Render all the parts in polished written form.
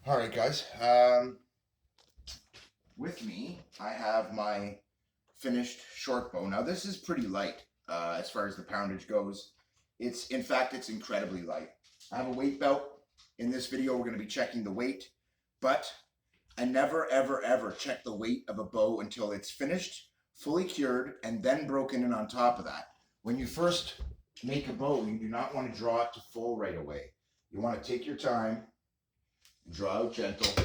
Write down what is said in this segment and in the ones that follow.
All right, guys. With me, I have my finished short bow. Now, this is pretty light as far as the poundage goes. In fact, it's incredibly light. I have a weight belt. In this video, we're going to be checking the weight, but I never, ever, ever check the weight of a bow until it's finished, fully cured, and then broken in on top of that. When you first make a bow, you do not want to draw it to full right away. You want to take your time, draw out gentle,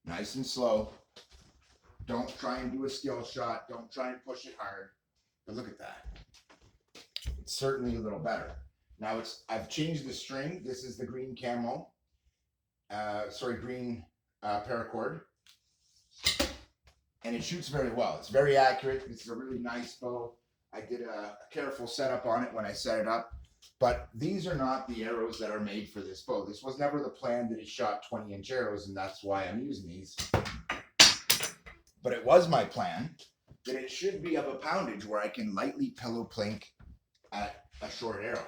nice and slow. Don't try and do a skill shot. Don't try and push it hard. But look at that. It's certainly a little better. Now I've changed the string. This is the green camo. Green paracord. And it shoots very well. It's very accurate. This is a really nice bow. I did a careful setup on it when I set it up. But these are not the arrows that are made for this bow. This was never the plan that it shot 20-inch arrows, and that's why I'm using these. But it was my plan that it should be of a poundage where I can lightly pillow plink at a short arrow.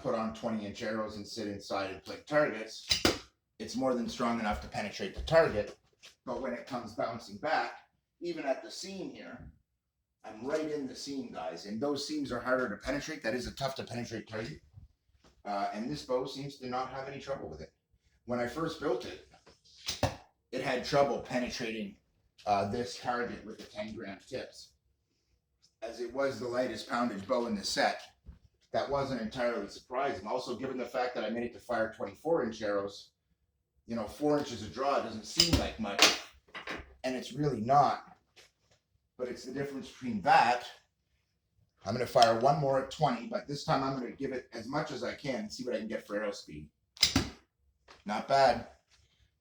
Put on 20-inch arrows and sit inside and plink targets. It's more than strong enough to penetrate the target, but when it comes bouncing back, even at the seam here, I'm right in the seam, guys, and those seams are harder to penetrate. That is a tough to penetrate target. And this bow seems to not have any trouble with it. When I first built it, it had trouble penetrating this target with the 10-gram tips. As it was the lightest poundage bow in the set, that wasn't entirely surprising. Also, given the fact that I made it to fire 24-inch arrows, 4 inches of draw doesn't seem like much, and it's really not. But it's the difference between that. I'm going to fire one more at 20, but this time I'm going to give it as much as I can and see what I can get for arrow speed. Not bad.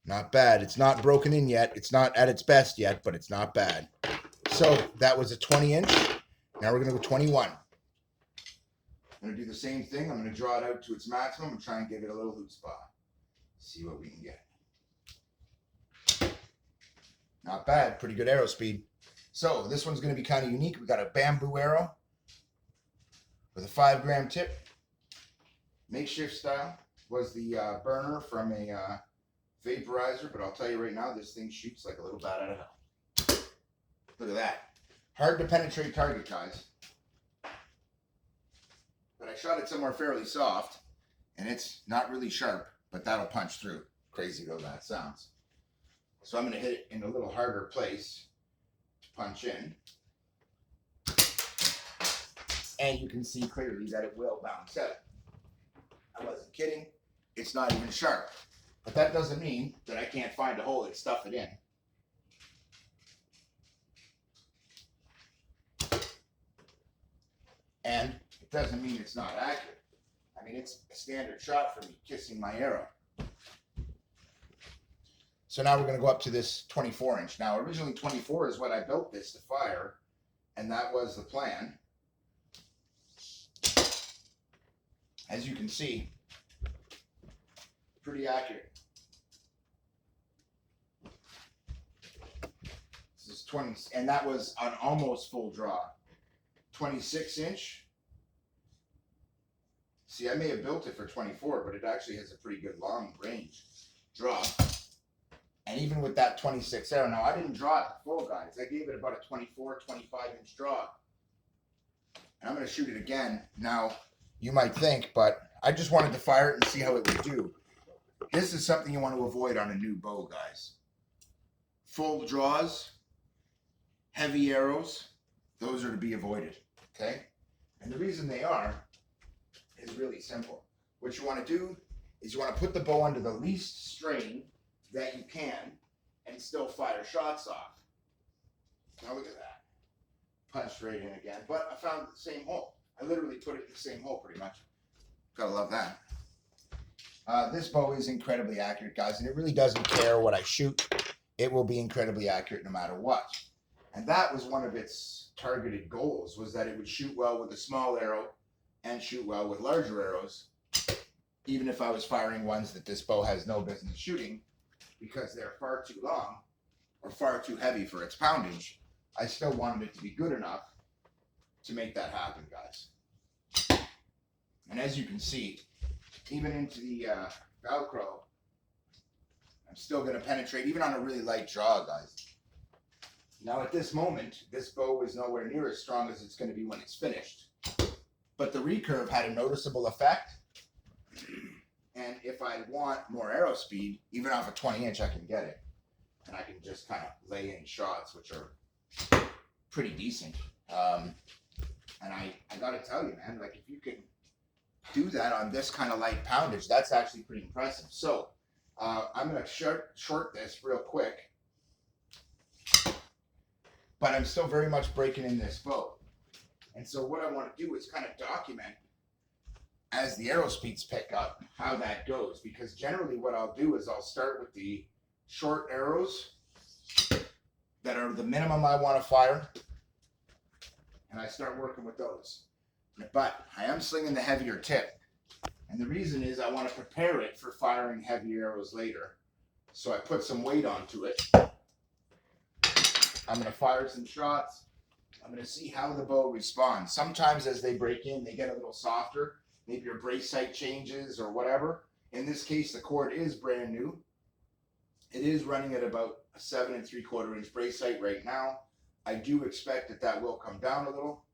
Not bad. It's not broken in yet. It's not at its best yet, but it's not bad. So that was a 20-inch. Now we're going to go 21. I'm going to do the same thing. I'm going to draw it out to its maximum and try and give it a little hoot spot. See what we can get. Not bad. Pretty good arrow speed. So this one's going to be kind of unique. We got a bamboo arrow with a 5-gram tip. Makeshift style. Was the burner from a vaporizer, but I'll tell you right now, this thing shoots like a little bat out of hell. Look at that. Hard to penetrate target, guys. But I shot it somewhere fairly soft, and it's not really sharp, but that'll punch through. Crazy though that sounds. So I'm going to hit it in a little harder place to punch in. And you can see clearly that it will bounce out. I wasn't kidding. It's not even sharp. But that doesn't mean that I can't find a hole and stuff it in. And it doesn't mean it's not accurate. I mean, it's a standard shot for me, kissing my arrow. So now we're going to go up to this 24-inch. Now, originally 24 is what I built this to fire, and that was the plan. As you can see, pretty accurate. This is 20, and that was an almost full draw. 26-inch. See, I may have built it for 24, but it actually has a pretty good long range draw. And even with that 26 arrow, now I didn't draw it full, guys. I gave it about a 24, 25-inch draw. And I'm going to shoot it again. Now, you might think, but I just wanted to fire it and see how it would do. This is something you want to avoid on a new bow, guys. Full draws, heavy arrows, those are to be avoided, okay? And the reason they are is really simple. What you want to do is you want to put the bow under the least strain that you can and still fire shots off. Now look at that. Punched right in again, but I found the same hole. I literally put it in the same hole pretty much. Gotta love that. This bow is incredibly accurate, guys, and it really doesn't care what I shoot. It will be incredibly accurate no matter what. And that was one of its targeted goals, was that it would shoot well with a small arrow and shoot well with larger arrows, even if I was firing ones that this bow has no business shooting because they're far too long or far too heavy for its poundage. I still wanted it to be good enough to make that happen, guys. And as you can see, even into the Velcro, still going to penetrate even on a really light draw, guys. Now at this moment, this bow is nowhere near as strong as it's going to be when it's finished. But the recurve had a noticeable effect. And if I want more arrow speed, even off a 20-inch, I can get it. And I can just kind of lay in shots, which are pretty decent. And I got to tell you, man, like if you can do that on this kind of light poundage, that's actually pretty impressive. So I'm going to short this real quick. But I'm still very much breaking in this bow. And so what I want to do is kind of document as the arrow speeds pick up how that goes. Because generally what I'll do is I'll start with the short arrows that are the minimum I want to fire. And I start working with those. But I am slinging the heavier tip. And the reason is I want to prepare it for firing heavy arrows later. So I put some weight onto it. I'm going to fire some shots. I'm going to see how the bow responds. Sometimes as they break in, they get a little softer. Maybe your brace sight changes or whatever. In this case, the cord is brand new. It is running at about a 7 3/4 inch brace sight right now. I do expect that that will come down a little.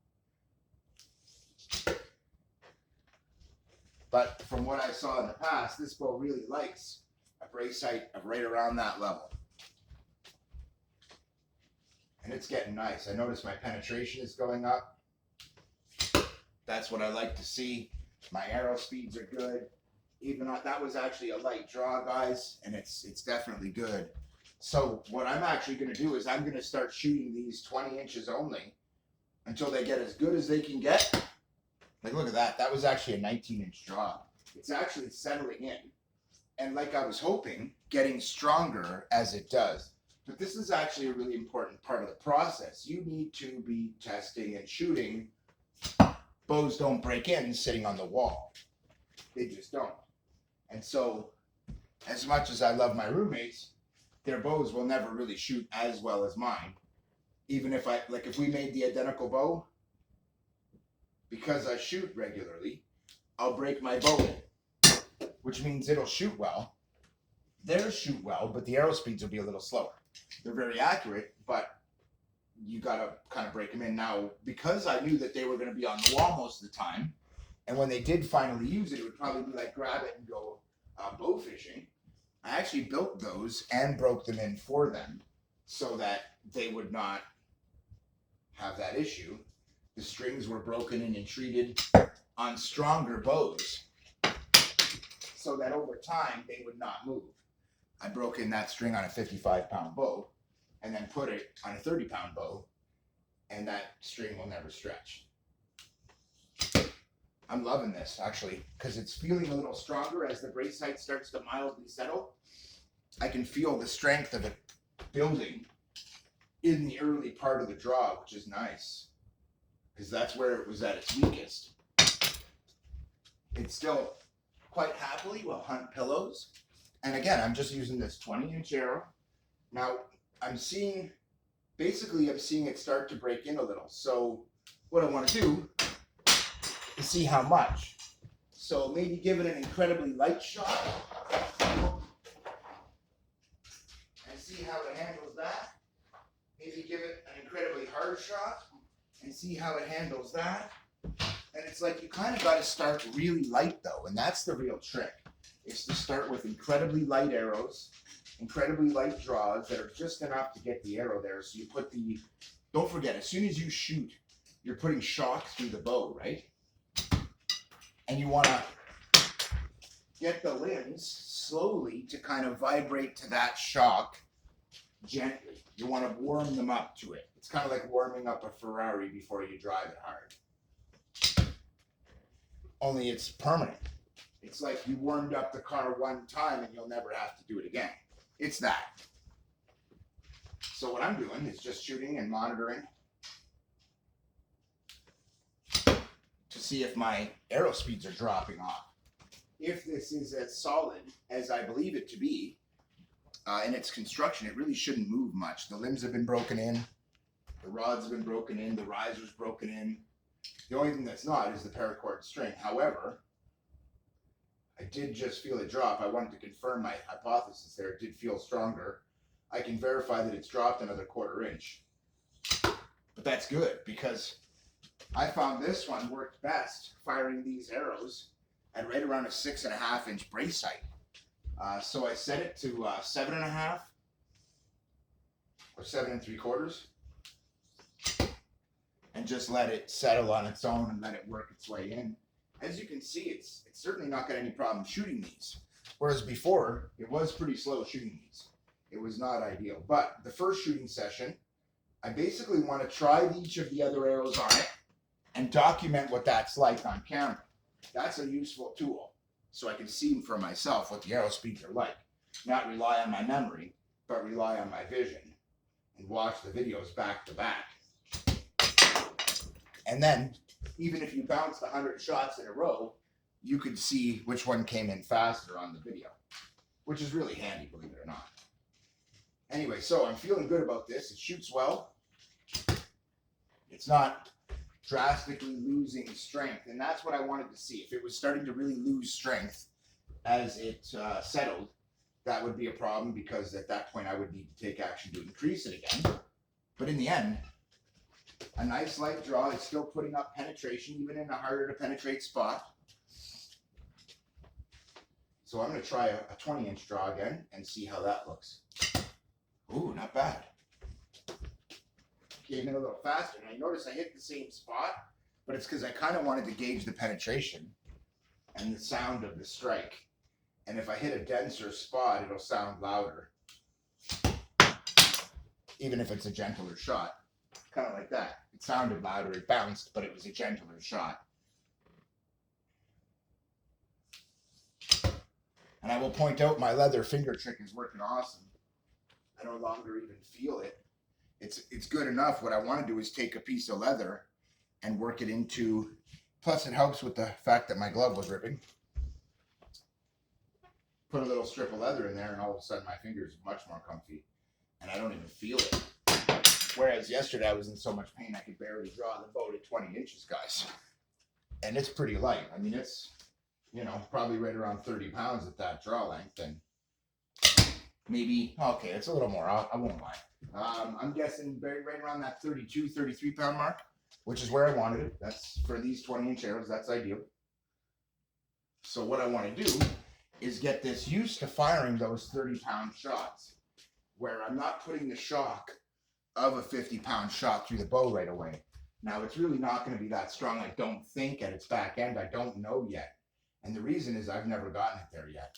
But from what I saw in the past, this bow really likes a brace sight of right around that level. And it's getting nice. I notice my penetration is going up. That's what I like to see. My arrow speeds are good. Even though that was actually a light draw, guys, and it's definitely good. So what I'm actually going to do is I'm going to start shooting these 20 inches only until they get as good as they can get. Like, look at that. That was actually a 19-inch draw. It's actually settling in. And like I was hoping, getting stronger as it does. But this is actually a really important part of the process. You need to be testing and shooting. Bows don't break in sitting on the wall. They just don't. And so, as much as I love my roommates, their bows will never really shoot as well as mine. Even if if we made the identical bow, because I shoot regularly, I'll break my bow in, which means it'll shoot well. Theirs shoot well, but the arrow speeds will be a little slower. They're very accurate, but you gotta kind of break them in. Now, because I knew that they were gonna be on the wall most of the time, and when they did finally use it, it would probably be like grab it and go bow fishing. I actually built those and broke them in for them so that they would not have that issue. The strings were broken in and treated on stronger bows so that over time they would not move. I broke in that string on a 55-pound bow and then put it on a 30-pound bow, and that string will never stretch. I'm loving this, actually, because it's feeling a little stronger as the brace sight starts to mildly settle. I can feel the strength of it building in the early part of the draw, which is nice, because that's where it was at its weakest. It still quite happily will hunt pillows. And again, I'm just using this 20-inch arrow. Now, I'm seeing it start to break in a little. So what I want to do is see how much. So maybe give it an incredibly light shot and see how it handles that. Maybe give it an incredibly hard shot and see how it handles that. And it's like you kind of got to start really light though, and that's the real trick. Is to start with incredibly light arrows, incredibly light draws that are just enough to get the arrow there. So you put don't forget, as soon as you shoot, you're putting shock through the bow, right? And you want to get the limbs slowly to kind of vibrate to that shock gently. You want to warm them up to it. It's kind of like warming up a Ferrari before you drive it hard. Only it's permanent. It's like you warmed up the car one time and you'll never have to do it again. It's that. So what I'm doing is just shooting and monitoring to see if my arrow speeds are dropping off. If this is as solid as I believe it to be in its construction, it really shouldn't move much. The limbs have been broken in, the rods have been broken in, the riser's broken in. The only thing that's not is the paracord string. However, I did just feel it drop. I wanted to confirm my hypothesis there. It did feel stronger. I can verify that it's dropped another 1/4 inch. But that's good because I found this one worked best firing these arrows at right around a 6.5 inch brace height. So I set it to 7.5 or 7 3/4 and just let it settle on its own and let it work its way in. As you can see, it's certainly not got any problem shooting these. Whereas before, it was pretty slow shooting these. It was not ideal. But the first shooting session, I basically want to try each of the other arrows on it and document what that's like on camera. That's a useful tool, so I can see for myself what the arrow speeds are like. Not rely on my memory, but rely on my vision and watch the videos back to back. And then, even if you bounced 100 shots in a row, you could see which one came in faster on the video, which is really handy, believe it or not. Anyway, so I'm feeling good about this. It shoots well. It's not drastically losing strength, and that's what I wanted to see. If it was starting to really lose strength as it settled, that would be a problem because at that point I would need to take action to increase it again. But in the end, a nice light draw. It's still putting up penetration, even in a harder to penetrate spot. So I'm going to try a 20 inch draw again and see how that looks. Ooh, not bad. Came in a little faster. And I noticed I hit the same spot, but it's because I kind of wanted to gauge the penetration and the sound of the strike. And if I hit a denser spot, it'll sound louder. Even if it's a gentler shot. Kind of like that. It sounded louder, it bounced, but it was a gentler shot. And I will point out my leather finger trick is working awesome. I no longer even feel it. It's good enough. What I want to do is take a piece of leather and work it into, plus it helps with the fact that my glove was ripping. Put a little strip of leather in there and all of a sudden my fingers are much more comfy and I don't even feel it. Whereas yesterday I was in so much pain I could barely draw the bow to 20 inches, guys. And it's pretty light. I mean, it's, probably right around 30 pounds at that draw length. And maybe, okay, it's a little more. I won't lie. I'm guessing right around that 32, 33 pound mark, which is where I wanted it. That's for these 20 inch arrows. That's ideal. So what I want to do is get this used to firing those 30 pound shots where I'm not putting the shock of a 50 pound shot through the bow right away. Now it's really not going to be that strong, I don't think, at its back end. I don't know yet. And the reason is I've never gotten it there yet.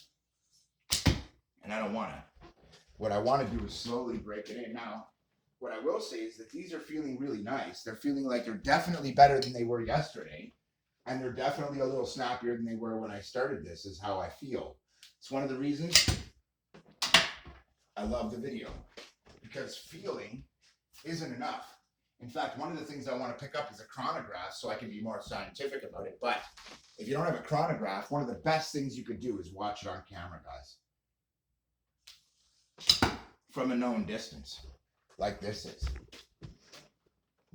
And I don't want to. What I want to do is slowly break it in. Now, what I will say is that these are feeling really nice. They're feeling like they're definitely better than they were yesterday. And they're definitely a little snappier than they were when I started this, is how I feel. It's one of the reasons I love the video. Because feeling isn't enough. In fact, one of the things I want to pick up is a chronograph so I can be more scientific about it. But if you don't have a chronograph, one of the best things you could do is watch it on camera, guys. From a known distance, like this is.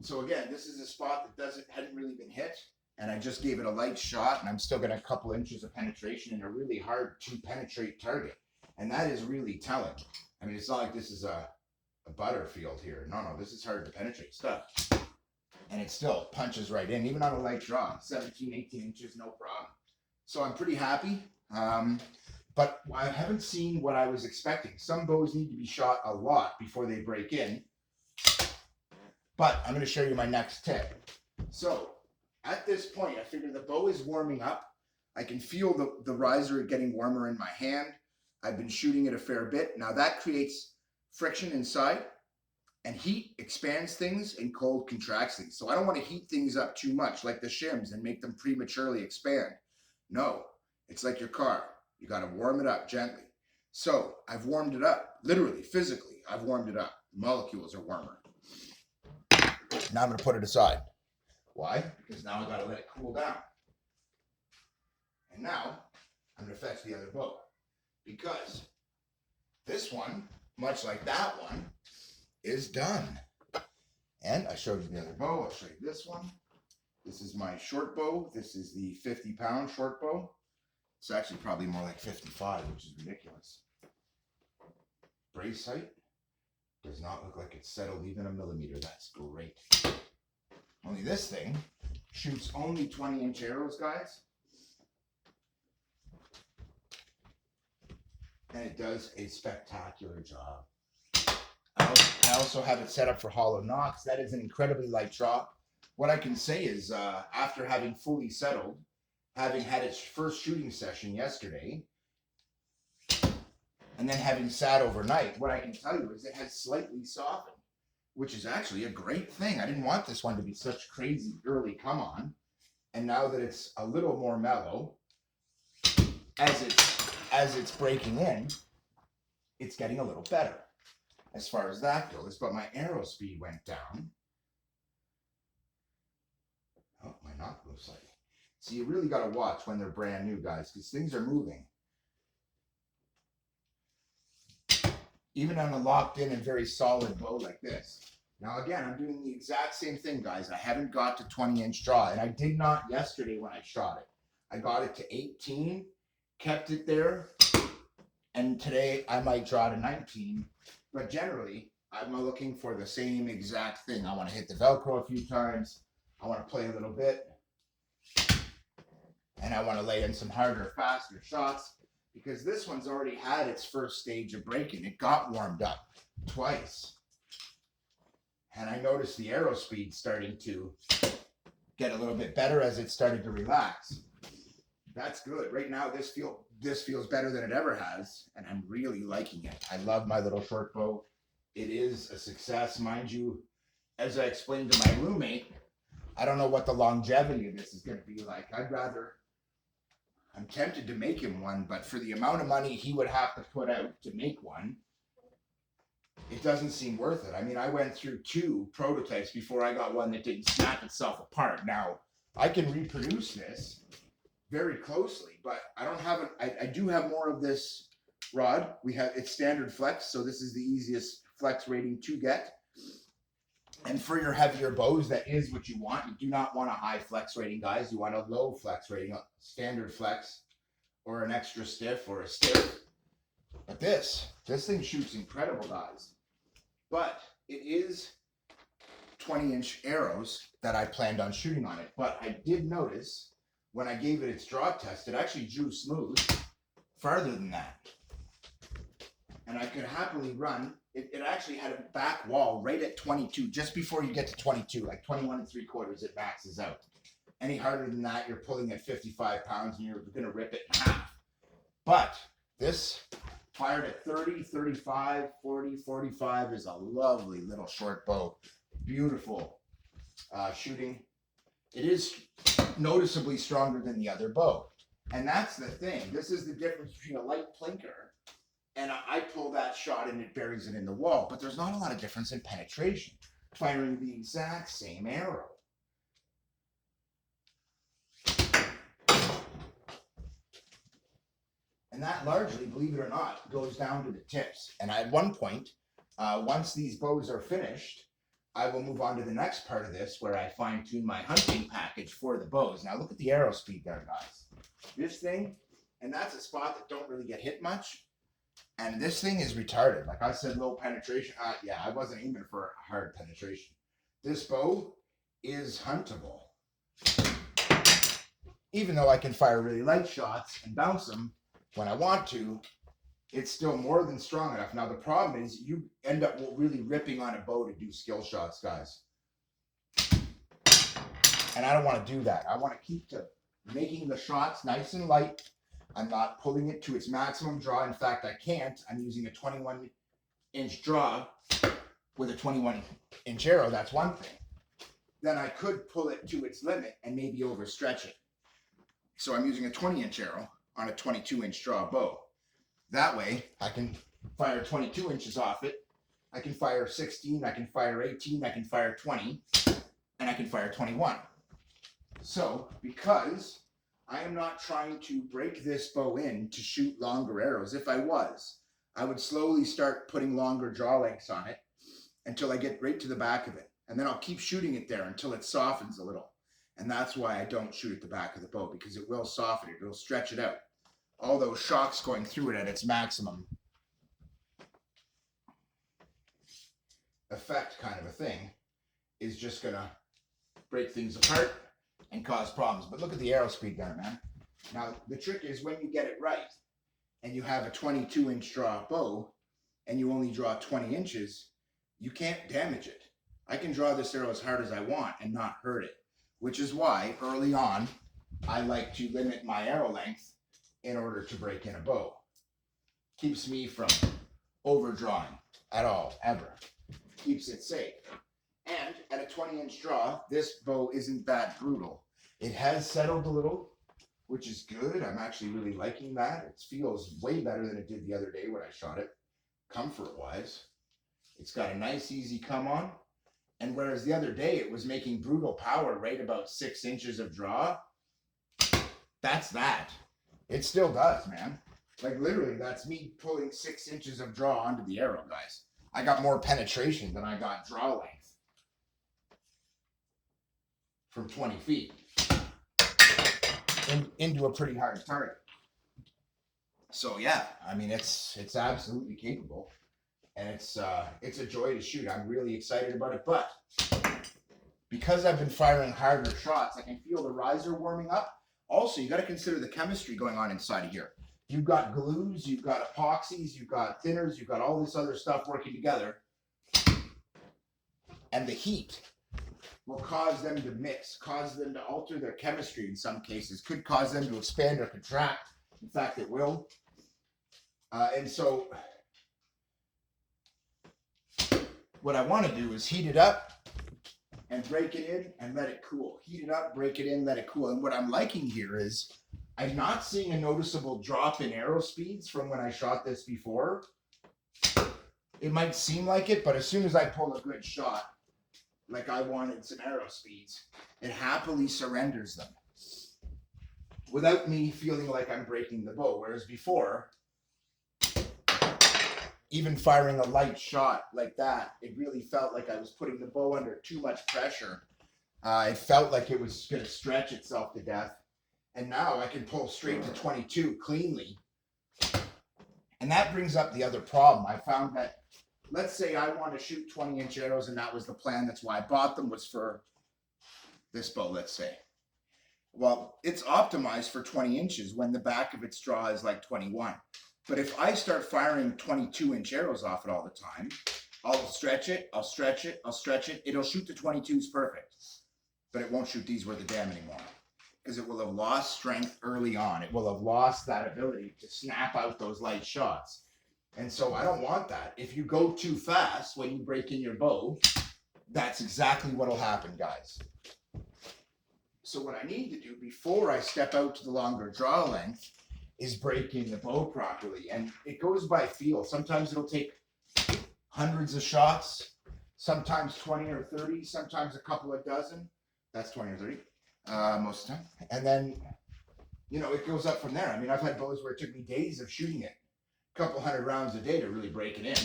So again, this is a spot that hadn't really been hit, and I just gave it a light shot, and I'm still getting a couple inches of penetration in a really hard to penetrate target. And that is really telling. I mean, it's not like this is a butterfield here. No, this is hard to penetrate stuff. And it still punches right in, even on a light draw. 17, 18 inches, no problem. So I'm pretty happy. But I haven't seen what I was expecting. Some bows need to be shot a lot before they break in. But I'm going to show you my next tip. So at this point, I figure the bow is warming up. I can feel the riser getting warmer in my hand. I've been shooting it a fair bit. Now that creates friction inside, and heat expands things and cold contracts things. So I don't want to heat things up too much like the shims and make them prematurely expand. No, it's like your car. You got to warm it up gently. So I've warmed it up, literally, physically. I've warmed it up. The molecules are warmer. Now I'm going to put it aside. Why? Because now I got to let it cool down. And now I'm going to fetch the other bow. Because this one, much like that one, is done. And I showed you the other bow. I'll show you this one. This is my short bow. This is the 50 pound short bow. It's actually probably more like 55, which is ridiculous. Brace height does not look like it's settled even a millimeter. That's great. Only this thing shoots only 20-inch arrows, guys. And it does a spectacular job. I also have it set up for hollow knocks. That is an incredibly light draw. What I can say is, after having fully settled, having had its first shooting session yesterday, and then having sat overnight, what I can tell you is it has slightly softened, which is actually a great thing. I didn't want this one to be such crazy early come on. And now that it's a little more mellow, as it's breaking in, it's getting a little better as far as that goes. But my arrow speed went down. Oh, my knock looks like. So you really got to watch when they're brand new, guys, because things are moving. Even on a locked in and very solid bow like this. Now, again, I'm doing the exact same thing, guys. I haven't got to 20-inch draw, and I did not yesterday when I shot it. I got it to 18, kept it there, and today I might draw to 19. But generally, I'm looking for the same exact thing. I want to hit the Velcro a few times. I want to play a little bit. And I want to lay in some harder, faster shots, because this one's already had its first stage of breaking. It got warmed up twice. And I noticed the arrow speed starting to get a little bit better as it started to relax. That's good. Right now, this feels better than it ever has, and I'm really liking it. I love my little short bow. It is a success, mind you. As I explained to my roommate, I don't know what the longevity of this is going to be like. I'm tempted to make him one, but for the amount of money he would have to put out to make one, it doesn't seem worth it. I mean, I went through 2 prototypes before I got one that didn't snap itself apart. Now, I can reproduce this very closely, but I don't have I do have more of this rod. It's standard flex, so this is the easiest flex rating to get. And for your heavier bows, that is what you want. You do not want a high flex rating, guys. You want a low flex rating, a standard flex, or an extra stiff, or a stiff. But this thing shoots incredible, guys. But it is 20-inch arrows that I planned on shooting on it. But I did notice when I gave it its draw test, it actually drew smooth farther than that. And I could happily run. It actually had a back wall right at 22, just before you get to 22, like 21 3/4, it maxes out. Any harder than that, you're pulling at 55 pounds and you're going to rip it in half. But this fired at 30, 35, 40, 45 is a lovely little short bow. Beautiful shooting. It is noticeably stronger than the other bow. And that's the thing. This is the difference between a light plinker and I pull that shot and it buries it in the wall. But there's not a lot of difference in penetration. Firing the exact same arrow. And that largely, believe it or not, goes down to the tips. And at one point, once these bows are finished, I will move on to the next part of this where I fine tune my hunting package for the bows. Now look at the arrow speed there, guys. This thing, and that's a spot that don't really get hit much. And this thing is retarded. Like I said, low penetration. Yeah, I wasn't aiming for hard penetration. This bow is huntable. Even though I can fire really light shots and bounce them when I want to, it's still more than strong enough. Now, the problem is you end up really ripping on a bow to do skill shots, guys. And I don't want to do that. I want to keep to making the shots nice and light. I'm not pulling it to its maximum draw. In fact, I can't. I'm using a 21-inch draw with a 21-inch arrow. That's one thing. Then I could pull it to its limit and maybe overstretch it. So I'm using a 20-inch arrow on a 22-inch draw bow. That way, I can fire 22 inches off it. I can fire 16, I can fire 18, I can fire 20, and I can fire 21. So, because I am not trying to break this bow in to shoot longer arrows, if I was, I would slowly start putting longer draw lengths on it until I get right to the back of it. And then I'll keep shooting it there until it softens a little. And that's why I don't shoot at the back of the bow, because it will soften it, it'll stretch it out. all those shocks going through it at its maximum effect kind of a thing is just gonna break things apart and cause problems. But look at the arrow speed there, man. Now, the trick is when you get it right and you have a 22-inch draw bow and you only draw 20 inches, you can't damage it. I can draw this arrow as hard as I want and not hurt it, which is why early on, I like to limit my arrow length in order to break in a bow. Keeps me from overdrawing at all, ever. Keeps it safe. And at a 20-inch draw, this bow isn't that brutal. It has settled a little, which is good. I'm actually really liking that. It feels way better than it did the other day when I shot it, comfort-wise. It's got a nice, easy come on. And whereas the other day it was making brutal power right about 6 inches of draw, that's that. It still does, man. Like literally, that's me pulling 6 inches of draw onto the arrow, guys. I got more penetration than I got draw length from 20 feet into a pretty hard target. So yeah, I mean, it's absolutely capable, and it's a joy to shoot. I'm really excited about it, but because I've been firing harder shots, I can feel the riser warming up. Also, you got to consider the chemistry going on inside of here. You've got glues, you've got epoxies, you've got thinners, you've got all this other stuff working together. And the heat will cause them to mix, cause them to alter their chemistry in some cases, could cause them to expand or contract. In fact, it will. And so what I want to do is heat it up and break it in and let it cool. Heat it up, break it in, let it cool. And what I'm liking here is I'm not seeing a noticeable drop in arrow speeds from when I shot this before. It might seem like it, but as soon as I pull a good shot, like I wanted some arrow speeds, it happily surrenders them without me feeling like I'm breaking the bow. Whereas before, even firing a light shot like that, it really felt like I was putting the bow under too much pressure. It felt like it was going to stretch itself to death. And now I can pull straight to 22 cleanly. And that brings up the other problem. I found that, let's say I want to shoot 20-inch arrows, and that was the plan. That's why I bought them, was for this bow, let's say. Well, it's optimized for 20 inches when the back of its draw is like 21. But if I start firing 22-inch arrows off it all the time, I'll stretch it, I'll stretch it, I'll stretch it. It'll shoot the 22s perfect, but it won't shoot these worth a damn anymore, because it will have lost strength early on. It will have lost that ability to snap out those light shots. And so I don't want that. If you go too fast when you break in your bow, that's exactly what will happen, guys. So what I need to do before I step out to the longer draw length is break in the bow properly. And it goes by feel. Sometimes it'll take hundreds of shots, sometimes 20 or 30, sometimes a couple of dozen. That's 20 or 30 most of the time. And then, you know, it goes up from there. I mean, I've had bows where it took me days of shooting it, a couple hundred rounds a day to really break it in.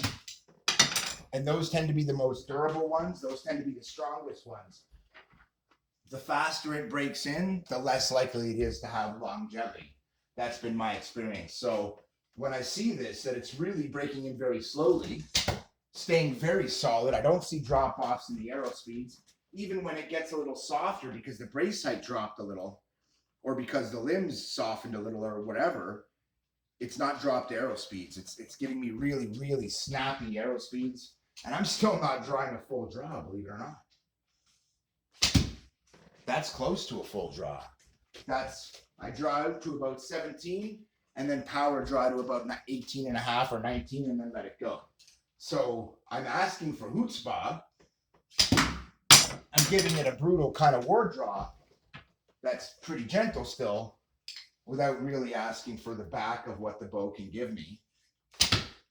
And those tend to be the most durable ones. Those tend to be the strongest ones. The faster it breaks in, the less likely it is to have longevity. That's been my experience. So when I see this, that it's really breaking in very slowly, staying very solid, I don't see drop-offs in the arrow speeds, even when it gets a little softer because the brace height dropped a little, or because the limbs softened a little or whatever, it's not dropped arrow speeds. It's giving me really, really snappy arrow speeds. And I'm still not drawing a full draw, believe it or not. That's close to a full draw. I draw out to about 17 and then power draw to about 18 and a half or 19 and then let it go. So I'm asking for chutzpah. I'm giving it a brutal kind of war draw that's pretty gentle still, without really asking for the back of what the bow can give me.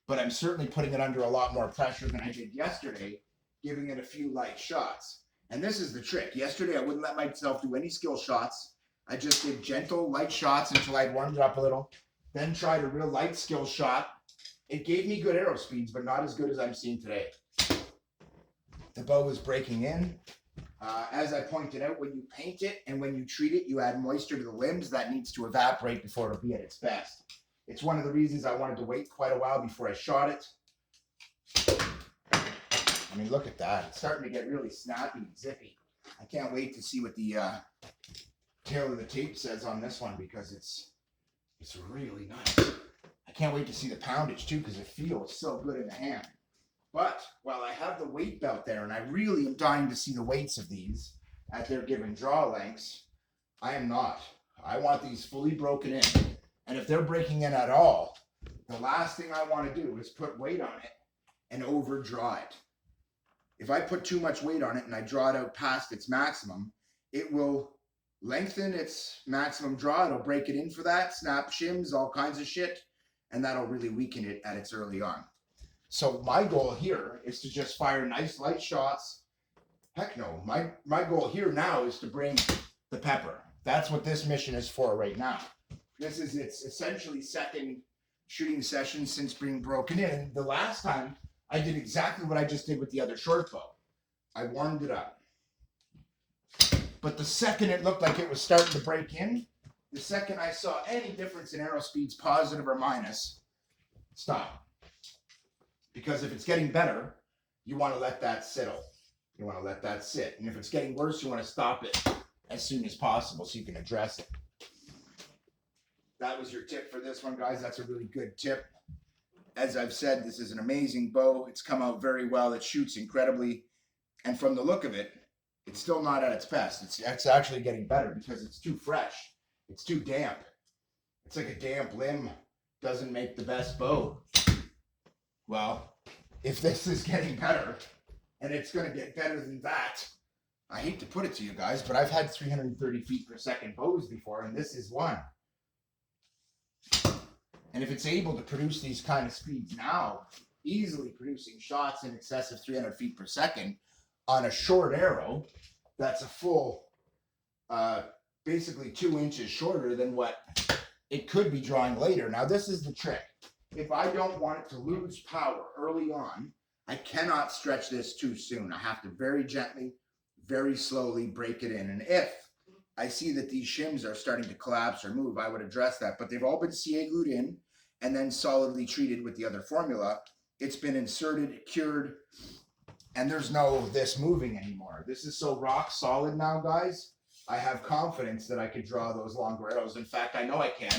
But I'm certainly putting it under a lot more pressure than I did yesterday, giving it a few light shots. And this is the trick. Yesterday, I wouldn't let myself do any skill shots. I just did gentle, light shots until I'd warmed up a little, then tried a real light skill shot. It gave me good arrow speeds, but not as good as I'm seeing today. The bow was breaking in. As I pointed out, when you paint it and when you treat it, you add moisture to the limbs. That needs to evaporate before it'll be at its best. It's one of the reasons I wanted to wait quite a while before I shot it. I mean, look at that. It's starting to get really snappy and zippy. I can't wait to see what the tail of the tape says on this one, because it's really nice. I can't wait to see the poundage too, because it feels so good in the hand. But while I have the weight belt there, and I really am dying to see the weights of these at their given draw lengths, I am not. I want these fully broken in. And if they're breaking in at all, the last thing I want to do is put weight on it and overdraw it. If I put too much weight on it and I draw it out past its maximum, it will lengthen its maximum draw. It'll break it in for that, snap shims, all kinds of shit, and that'll really weaken it at its early on. So my goal here is to just fire nice light shots. Heck no, my goal here now is to bring the pepper. That's what this mission is for right now. This is its essentially second shooting session since being broken in. And the last time I did exactly what I just did with the other short bow. I warmed it up. But the second it looked like it was starting to break in, the second I saw any difference in arrow speeds, positive or minus, stop. Because if it's getting better, you want to let that settle. You want to let that sit. And if it's getting worse, you want to stop it as soon as possible so you can address it. That was your tip for this one, guys. That's a really good tip. As I've said, this is an amazing bow. It's come out very well. It shoots incredibly. And from the look of it, it's still not at its best. It's actually getting better because it's too fresh. It's too damp. It's like a damp limb doesn't make the best bow. Well, if this is getting better, and it's going to get better than that, I hate to put it to you guys, but I've had 330 feet per second bows before, and this is one. And if it's able to produce these kind of speeds now, easily producing shots in excess of 300 feet per second on a short arrow, that's a full, basically 2 inches shorter than what it could be drawing later. Now, this is the trick. If I don't want it to lose power early on, I cannot stretch this too soon. I have to very gently, very slowly break it in. And if I see that these shims are starting to collapse or move, I would address that. But they've all been CA glued in and then solidly treated with the other formula. It's been inserted, cured, and there's no this moving anymore. This is so rock solid now, guys. I have confidence that I could draw those longer arrows. In fact, I know I can,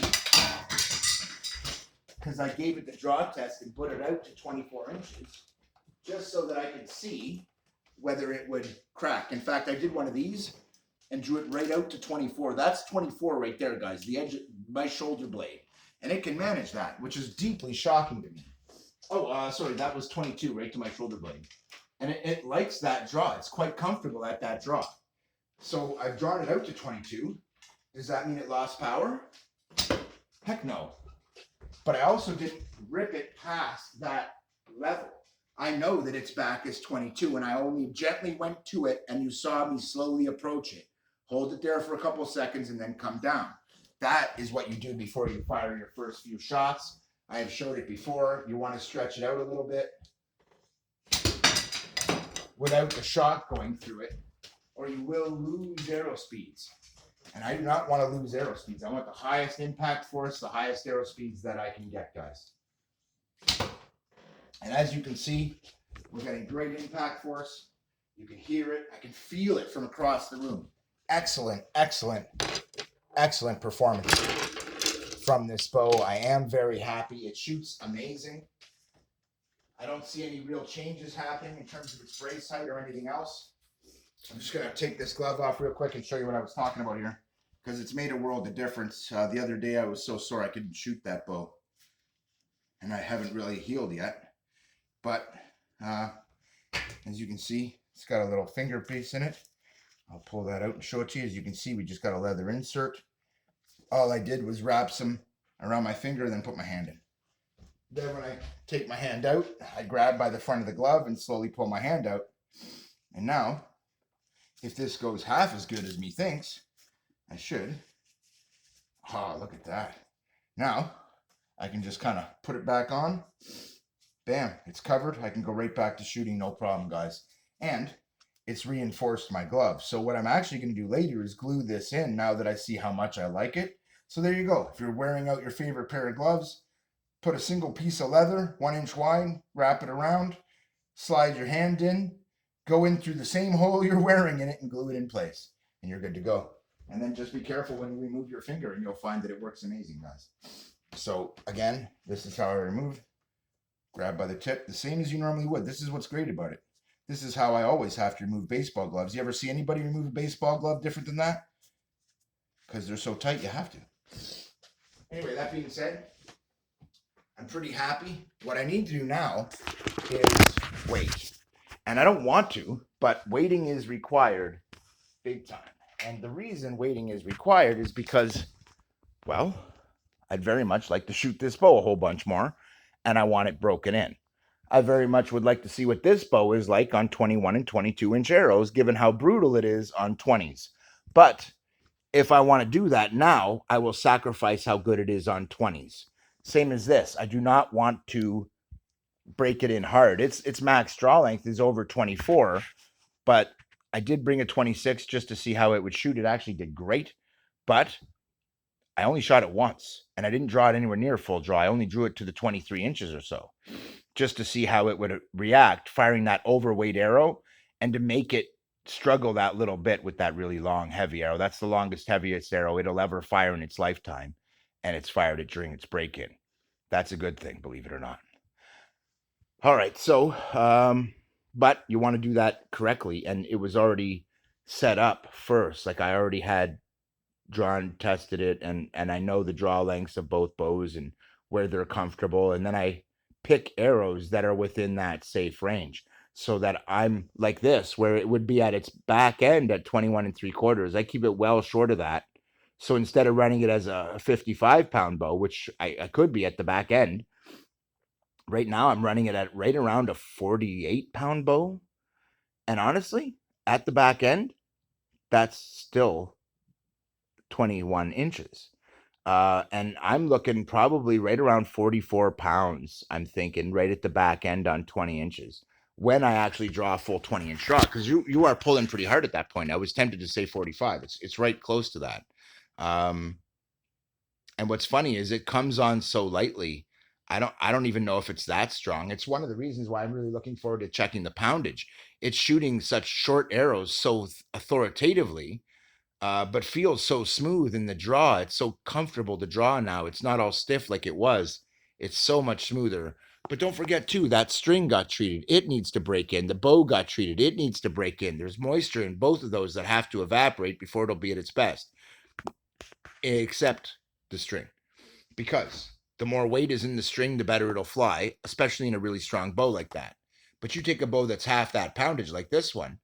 because I gave it the draw test and put it out to 24 inches just so that I could see whether it would crack. In fact, I did one of these and drew it right out to 24. That's 24 right there, guys, the edge of my shoulder blade. And it can manage that, which is deeply shocking to me. Oh, sorry, that was 22 right to my shoulder blade. And it likes that draw. It's quite comfortable at that draw. So I've drawn it out to 22. Does that mean it lost power? Heck no. But I also didn't rip it past that level. I know that its back is 22, and I only gently went to it, and you saw me slowly approach it. Hold it there for a couple seconds and then come down. That is what you do before you fire your first few shots. I have showed it before. You want to stretch it out a little bit without the shot going through it, or you will lose arrow speeds. And I do not want to lose arrow speeds. I want the highest impact force, the highest arrow speeds that I can get, guys. And as you can see, we're getting great impact force. You can hear it. I can feel it from across the room. Excellent, excellent, excellent performance from this bow. I am very happy. It shoots amazing. I don't see any real changes happening in terms of its brace height or anything else. I'm just going to take this glove off real quick and show you what I was talking about here, because it's made a world of difference. The other day I was so sore I couldn't shoot that bow, and I haven't really healed yet. But as you can see, it's got a little finger piece in it. I'll pull that out and show it to you. As you can see, we just got a leather insert. All I did was wrap some around my finger and then put my hand in. Then when I take my hand out, I grab by the front of the glove and slowly pull my hand out. And now, if this goes half as good as me thinks, I should. Oh, look at that. Now, I can just kind of put it back on. Bam, it's covered. I can go right back to shooting, no problem, guys. And it's reinforced my glove. So what I'm actually going to do later is glue this in now that I see how much I like it. So there you go. If you're wearing out your favorite pair of gloves, put a single piece of leather, 1 inch wide, wrap it around, slide your hand in, go in through the same hole you're wearing in it and glue it in place. And you're good to go. And then just be careful when you remove your finger and you'll find that it works amazing, guys. So again, this is how I remove. Grab by the tip, the same as you normally would. This is what's great about it. This is how I always have to remove baseball gloves. You ever see anybody remove a baseball glove different than that? Because they're so tight, you have to. Anyway, that being said, I'm pretty happy. What I need to do now is wait. And I don't want to, but waiting is required big time. And the reason waiting is required is because, well, I'd very much like to shoot this bow a whole bunch more, and I want it broken in. I very much would like to see what this bow is like on 21 and 22-inch arrows, given how brutal it is on 20s. But if I want to do that now, I will sacrifice how good it is on 20s. Same as this. I do not want to break it in hard. Its max draw length is over 24, but I did bring a 26 just to see how it would shoot. It actually did great, but I only shot it once, and I didn't draw it anywhere near full draw. I only drew it to the 23 inches or so, just to see how it would react firing that overweight arrow and to make it struggle that little bit with that really long, heavy arrow. That's the longest, heaviest arrow it'll ever fire in its lifetime, and it's fired it during its break-in. That's a good thing, believe it or not. All right, so, but you want to do that correctly, and it was already set up first. Like I already had drawn, tested it, and I know the draw lengths of both bows and where they're comfortable, and then I pick arrows that are within that safe range, so that I'm like this, where it would be at its back end at 21 3/4. I keep it well short of that. So instead of running it as a 55-pound bow, which I could be at the back end, right now I'm running it at right around a 48-pound bow. And honestly, at the back end, that's still 21 inches. And I'm looking probably right around 44 pounds, I'm thinking, right at the back end on 20 inches when I actually draw a full 20-inch draw, because you are pulling pretty hard at that point. I was tempted to say 45. It's right close to that. Um, and what's funny is it comes on so lightly. I don't even know if it's that strong. It's one of the reasons why I'm really looking forward to checking the poundage. It's shooting such short arrows so authoritatively, but feels so smooth in the draw. It's so comfortable to draw now. It's not all stiff like it was. It's so much smoother. But don't forget too, that string got treated. It needs to break in. The bow got treated. It needs to break in. There's moisture in both of those that have to evaporate before it'll be at its best, except the string. Because the more weight is in the string, the better it'll fly, especially in a really strong bow like that. But you take a bow that's half that poundage like this one,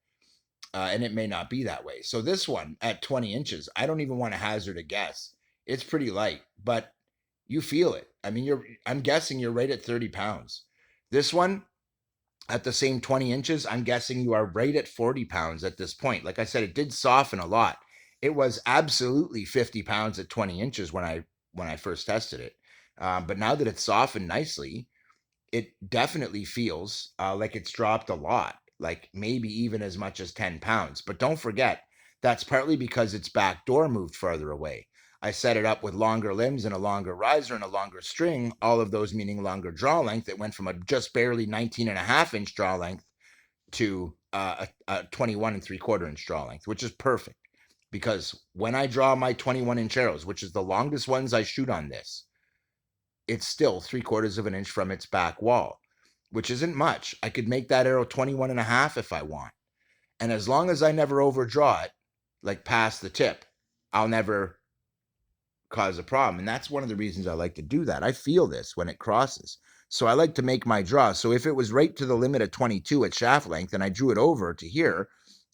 and it may not be that way. So this one at 20 inches, I don't even want to hazard a guess. It's pretty light, but you feel it. I mean, I'm guessing you're right at 30 pounds. This one at the same 20 inches, I'm guessing you are right at 40 pounds at this point. Like I said, it did soften a lot. It was absolutely 50 pounds at 20 inches when I first tested it. But now that it's softened nicely, it definitely feels like it's dropped a lot, like maybe even as much as 10 pounds. But don't forget, that's partly because its back door moved farther away. I set it up with longer limbs and a longer riser and a longer string, all of those meaning longer draw length. It went from a just barely 19.5-inch draw length to a 21 3/4 inch draw length, which is perfect. Because when I draw my 21-inch arrows, which is the longest ones I shoot on this, it's still 3/4 of an inch from its back wall, which isn't much. I could make that arrow 21.5 if I want. And as long as I never overdraw it, like past the tip, I'll never cause a problem. And that's one of the reasons I like to do that. I feel this when it crosses. So I like to make my draw. So if it was right to the limit of 22 at shaft length and I drew it over to here,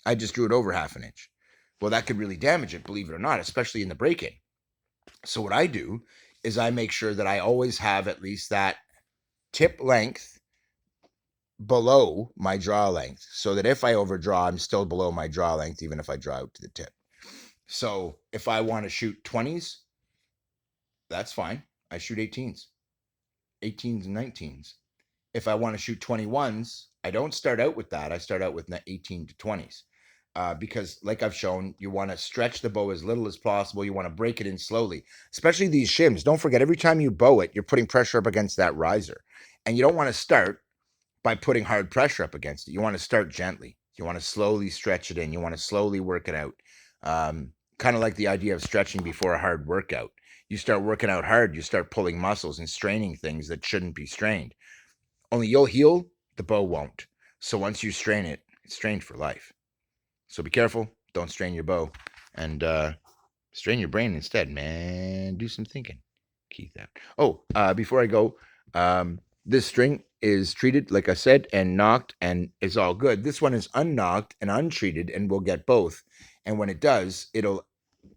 I just drew it over 1/2 inch. Well, that could really damage it, believe it or not, especially in the break-in. So what I do is I make sure that I always have at least that tip length below my draw length, so that if I overdraw, I'm still below my draw length, even if I draw out to the tip. So if I want to shoot 20s, that's fine. I shoot 18s and 19s. If I want to shoot 21s, I don't start out with that. I start out with 18 to 20s. Because, like I've shown, you want to stretch the bow as little as possible. You want to break it in slowly, especially these shims. Don't forget, every time you bow it, you're putting pressure up against that riser. And you don't want to start by putting hard pressure up against it. You want to start gently. You want to slowly stretch it in. You want to slowly work it out. Kind of like the idea of stretching before a hard workout. You start working out hard, you start pulling muscles and straining things that shouldn't be strained. Only you'll heal, the bow won't. So once you strain it, it's strained for life. So be careful. Don't strain your bow. And strain your brain instead, man. Do some thinking. Keep that. Oh, before I go, this string is treated, like I said, and knocked, and it's all good. This one is unknocked and untreated, and we'll get both. And when it does, it'll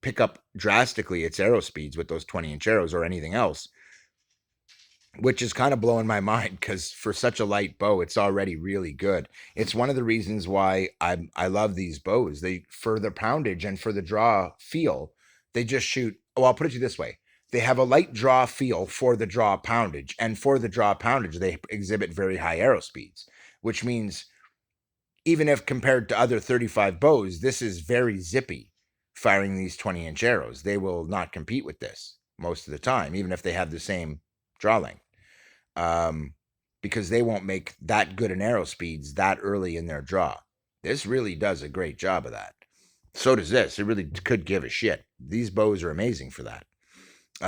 pick up drastically its arrow speeds with those 20-inch arrows or anything else, which is kind of blowing my mind because for such a light bow, it's already really good. It's one of the reasons why I love these bows. They, for the poundage and for the draw feel, they just shoot. Oh, I'll put it to you this way: they have a light draw feel for the draw poundage, and for the draw poundage, they exhibit very high arrow speeds, which means even if compared to other 35 bows, this is very zippy. Firing these 20-inch arrows, they will not compete with this most of the time, even if they have the same draw length, um, because they won't make that good an arrow speeds that early in their draw. This really does a great job of that. So does this. It really could give a shit. These bows are amazing for that.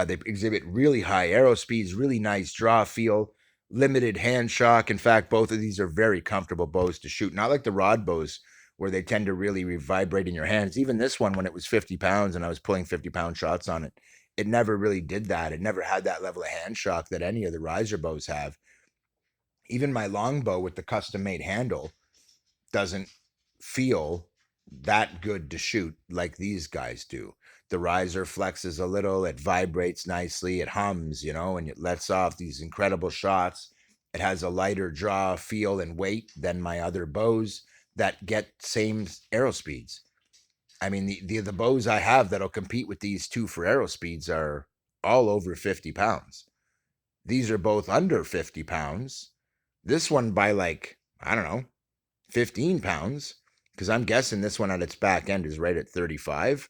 They exhibit really high arrow speeds, really nice draw feel, limited hand shock. In fact, both of these are very comfortable bows to shoot. Not like the rod bows where they tend to really vibrate in your hands. Even this one, when it was 50 pounds and I was pulling 50-pound shots on it, it never really did that. It never had that level of hand shock that any of the riser bows have. Even my longbow with the custom made handle doesn't feel that good to shoot like these guys do. The riser flexes a little, it vibrates nicely, it hums, and it lets off these incredible shots. It has a lighter draw, feel, and weight than my other bows that get same arrow speeds. I mean, the bows I have that'll compete with these two for arrow speeds are all over 50 pounds. These are both under 50 pounds. This one by like, I don't know, 15 pounds, because I'm guessing this one at its back end is right at 35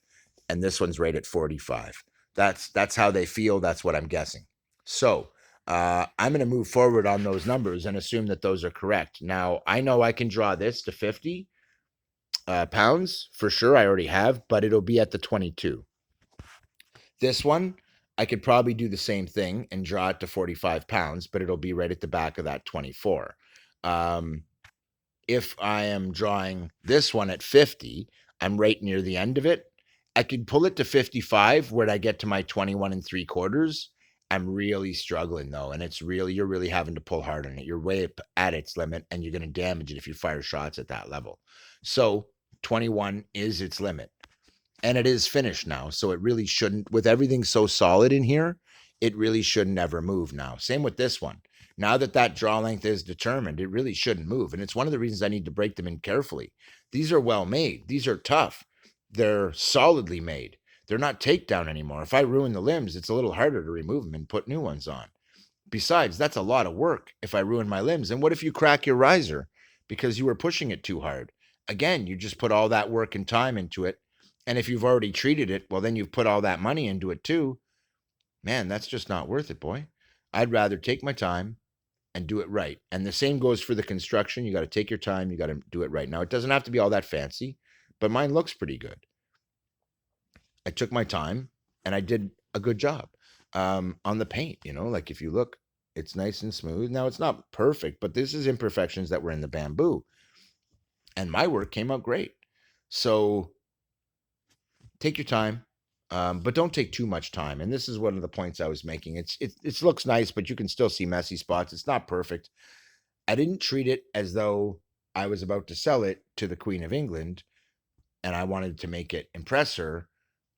and this one's right at 45. That's how they feel. That's what I'm guessing. So I'm going to move forward on those numbers and assume that those are correct. Now, I know I can draw this to 50 pounds for sure. I already have, but it'll be at the 22. This one, I could probably do the same thing and draw it to 45 pounds, but it'll be right at the back of that 24. If I am drawing this one at 50, I'm right near the end of it. I could pull it to 55 where I get to my 21 3/4. I'm really struggling though. And you're really having to pull hard on it. You're way up at its limit and you're going to damage it if you fire shots at that level. So 21 is its limit. And it is finished now. So it really shouldn't, with everything so solid in here, it really shouldn't ever move now. Same with this one. Now that draw length is determined, it really shouldn't move. And it's one of the reasons I need to break them in carefully. These are well made. These are tough. They're solidly made. They're not takedown anymore. If I ruin the limbs, it's a little harder to remove them and put new ones on. Besides, that's a lot of work if I ruin my limbs. And what if you crack your riser because you were pushing it too hard? Again, you just put all that work and time into it. And if you've already treated it, well, then you've put all that money into it too. Man, that's just not worth it, boy. I'd rather take my time and do it right. And the same goes for the construction. You got to take your time. You got to do it right. Now, it doesn't have to be all that fancy, but mine looks pretty good. I took my time and I did a good job on the paint. Like if you look, it's nice and smooth. Now, it's not perfect, but this is imperfections that were in the bamboo. And my work came out great. So take your time, but don't take too much time. And this is one of the points I was making. It looks nice, but you can still see messy spots. It's not perfect. I didn't treat it as though I was about to sell it to the Queen of England and I wanted to make it impress her.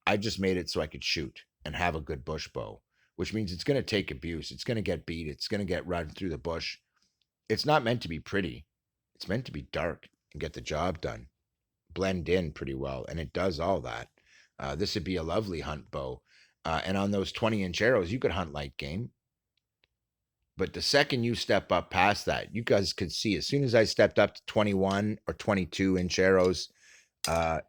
I just made it so I could shoot and have a good bush bow, which means it's going to take abuse. It's going to get beat. It's going to get run through the bush. It's not meant to be pretty. It's meant to be dark and get the job done, blend in pretty well. And it does all that. This would be a lovely hunt bow. And on those 20-inch arrows, you could hunt light game. But the second you step up past that, you guys could see as soon as I stepped up to 21 or 22-inch arrows,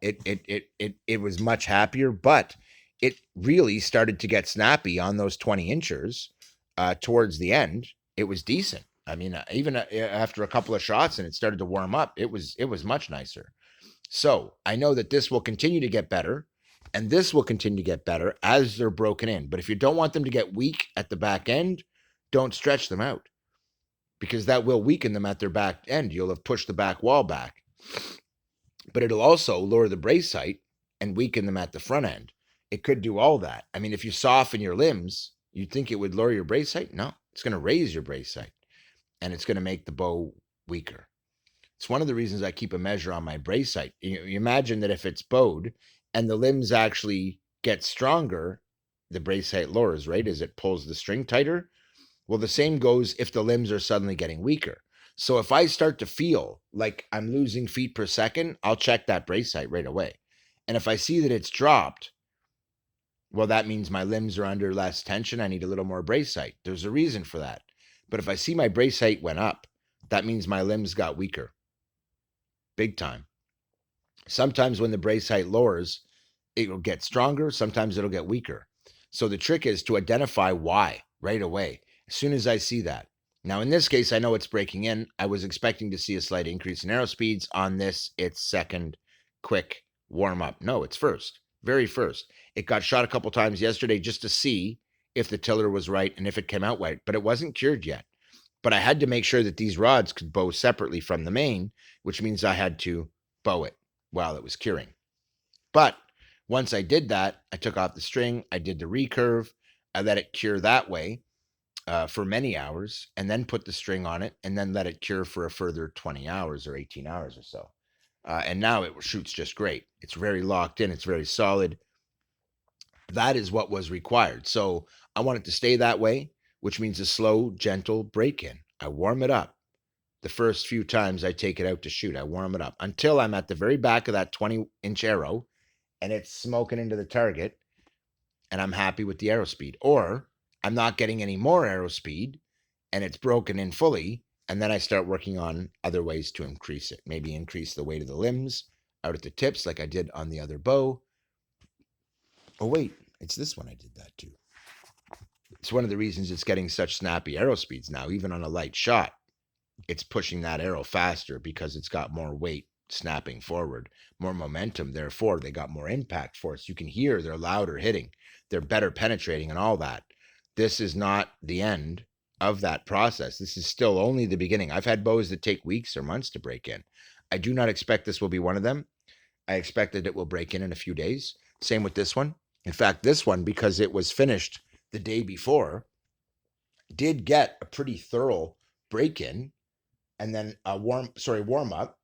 it was much happier, but it really started to get snappy on those 20 inchers towards the end. It was decent. I mean, even after a couple of shots and it started to warm up, it was much nicer. So I know that this will continue to get better, and this will continue to get better as they're broken in. But if you don't want them to get weak at the back end, don't stretch them out because that will weaken them at their back end. You'll have pushed the back wall back, but it'll also lower the brace height and weaken them at the front end. It could do all that. I mean, if you soften your limbs, you'd think it would lower your brace height. No, it's going to raise your brace height and it's going to make the bow weaker. It's one of the reasons I keep a measure on my brace height. You imagine that if it's bowed and the limbs actually get stronger, the brace height lowers, right? As it pulls the string tighter. Well, the same goes if the limbs are suddenly getting weaker. So if I start to feel like I'm losing feet per second, I'll check that brace height right away. And if I see that it's dropped, well, that means my limbs are under less tension. I need a little more brace height. There's a reason for that. But if I see my brace height went up, that means my limbs got weaker. Big time. Sometimes when the brace height lowers, it will get stronger. Sometimes it'll get weaker. So the trick is to identify why right away, as soon as I see that. Now, in this case, I know it's breaking in. I was expecting to see a slight increase in arrow speeds. On this, it's second quick warm up. No, it's first, very first. It got shot a couple times yesterday just to see if the tiller was right and if it came out right, but it wasn't cured yet. But I had to make sure that these rods could bow separately from the main, which means I had to bow it while it was curing. But once I did that, I took off the string, I did the recurve, I let it cure that way for many hours, and then put the string on it, and then let it cure for a further 20 hours or 18 hours or so. And now it shoots just great. It's very locked in, it's very solid. That is what was required. So I want it to stay that way, which means a slow, gentle break in. I warm it up. The first few times I take it out to shoot, I warm it up until I'm at the very back of that 20-inch arrow and it's smoking into the target and I'm happy with the arrow speed. Or I'm not getting any more arrow speed and it's broken in fully. And then I start working on other ways to increase it. Maybe increase the weight of the limbs out at the tips like I did on the other bow. Oh, wait, it's this one I did that too. It's one of the reasons it's getting such snappy arrow speeds now, even on a light shot. It's pushing that arrow faster because it's got more weight snapping forward, more momentum. Therefore, they got more impact force. You can hear they're louder hitting, they're better penetrating, and all that. This is not the end of that process. This is still only the beginning. I've had bows that take weeks or months to break in. I do not expect this will be one of them. I expect that it will break in a few days. Same with this one. In fact, this one, because it was finished the day before, did get a pretty thorough break in and then a warm up,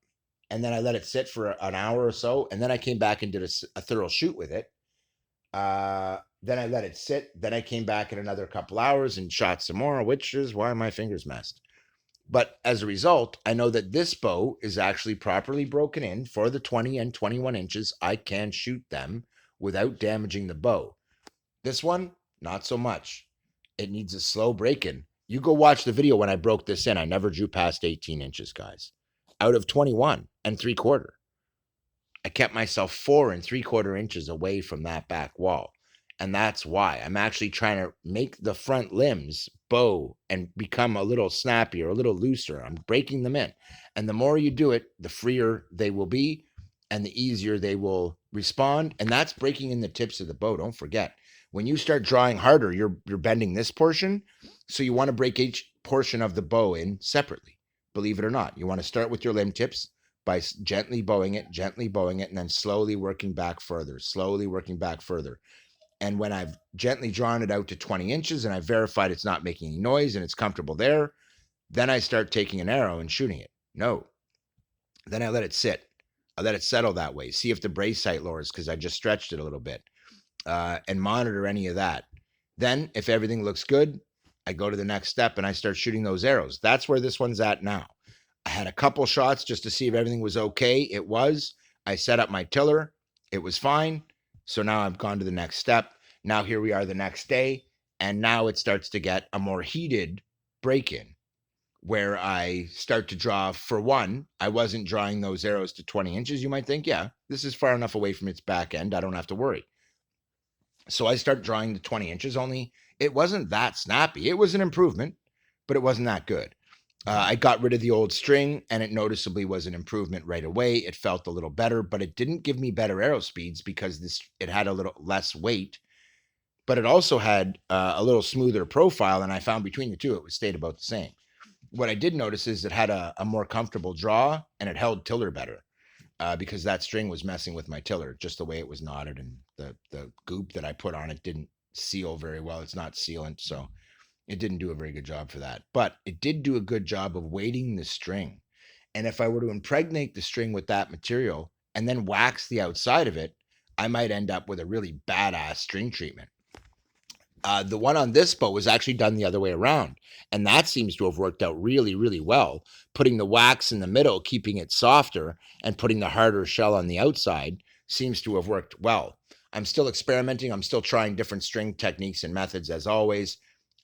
and then I let it sit for an hour or so, and then I came back and did a thorough shoot with it. Then I let it sit. Then I came back in another couple hours and shot some more, which is why my fingers messed. But as a result, I know that this bow is actually properly broken in for the 20 and 21 inches. I can shoot them without damaging the bow. This one, not so much. It needs a slow break in. You go watch the video when I broke this in. I never drew past 18 inches, guys. Out of 21 and 3/4. I kept myself 4 3/4 inches away from that back wall. And that's why I'm actually trying to make the front limbs bow and become a little snappier, a little looser. I'm breaking them in. And the more you do it, the freer they will be and the easier they will respond. And that's breaking in the tips of the bow. Don't forget. When you start drawing harder, you're bending this portion. So you want to break each portion of the bow in separately. Believe it or not. You want to start with your limb tips by gently bowing it, and then slowly working back further, slowly working back further. And when I've gently drawn it out to 20 inches and I've verified it's not making any noise and it's comfortable there, then I start taking an arrow and shooting it. No. Then I let it sit. I let it settle that way. See if the brace height lowers because I just stretched it a little bit and monitor any of that. Then if everything looks good, I go to the next step and I start shooting those arrows. That's where this one's at now. I had a couple shots just to see if everything was okay. It was. I set up my tiller. It was fine. So now I've gone to the next step. Now here we are the next day. And now it starts to get a more heated break in where I start to draw. For one, I wasn't drawing those arrows to 20 inches. You might think, yeah, this is far enough away from its back end. I don't have to worry. So I start drawing to 20 inches, only it wasn't that snappy. It was an improvement, but it wasn't that good. I got rid of the old string and it noticeably was an improvement right away. It felt a little better, but it didn't give me better arrow speeds because it had a little less weight, but it also had a little smoother profile. And I found between the two, it was stayed about the same. What I did notice is it had a more comfortable draw and it held tiller better because that string was messing with my tiller, just the way it was knotted, and the goop that I put on it didn't seal very well. It's not sealant, so it didn't do a very good job for that. But it did do a good job of weighting the string. And if I were to impregnate the string with that material and then wax the outside of it, I might end up with a really badass string treatment. The one on this bow was actually done the other way around. And that seems to have worked out really, really well. Putting the wax in the middle, keeping it softer, and putting the harder shell on the outside seems to have worked well. I'm still experimenting. I'm still trying different string techniques and methods as always.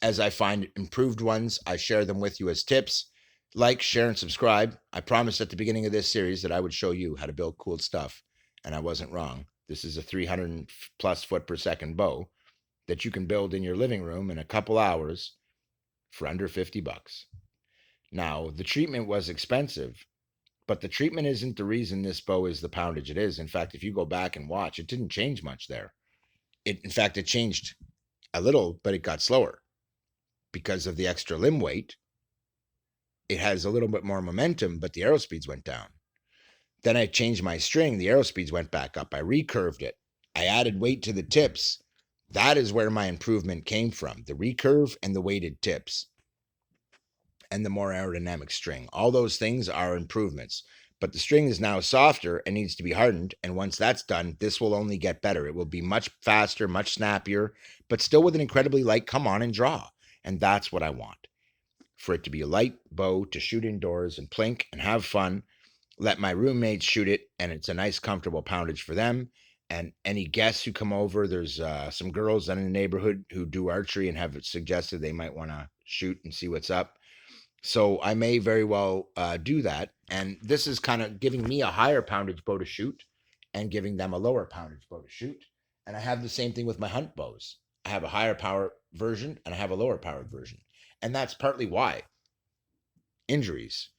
As I find improved ones, I share them with you as tips. Like, share, and subscribe. I promised at the beginning of this series that I would show you how to build cool stuff. And I wasn't wrong. This is a 300 plus foot per second bow that you can build in your living room in a couple hours for under $50. Now, the treatment was expensive, but the treatment isn't the reason this bow is the poundage it is. In fact, if you go back and watch, it didn't change much there. In fact, it changed a little, but it got slower because of the extra limb weight. It has a little bit more momentum, but the arrow speeds went down. Then I changed my string. The arrow speeds went back up. I recurved it. I added weight to the tips. That is where my improvement came from, the recurve and the weighted tips and the more aerodynamic string. All those things are improvements, but the string is now softer and needs to be hardened. And once that's done, this will only get better. It will be much faster, much snappier, but still with an incredibly light come on and draw. And that's what I want, for it to be a light bow to shoot indoors and plink and have fun. Let my roommates shoot it, and it's a nice, comfortable poundage for them. And any guests who come over, there's some girls in the neighborhood who do archery and have suggested they might want to shoot and see what's up. So I may very well do that. And this is kind of giving me a higher poundage bow to shoot and giving them a lower poundage bow to shoot. And I have the same thing with my hunt bows. I have a higher power version and I have a lower powered version. And that's partly why. Injuries.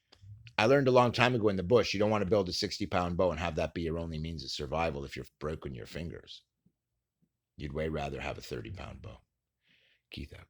I learned a long time ago in the bush, you don't want to build a 60-pound bow and have that be your only means of survival if you're broken your fingers. You'd way rather have a 30-pound bow. Keith out.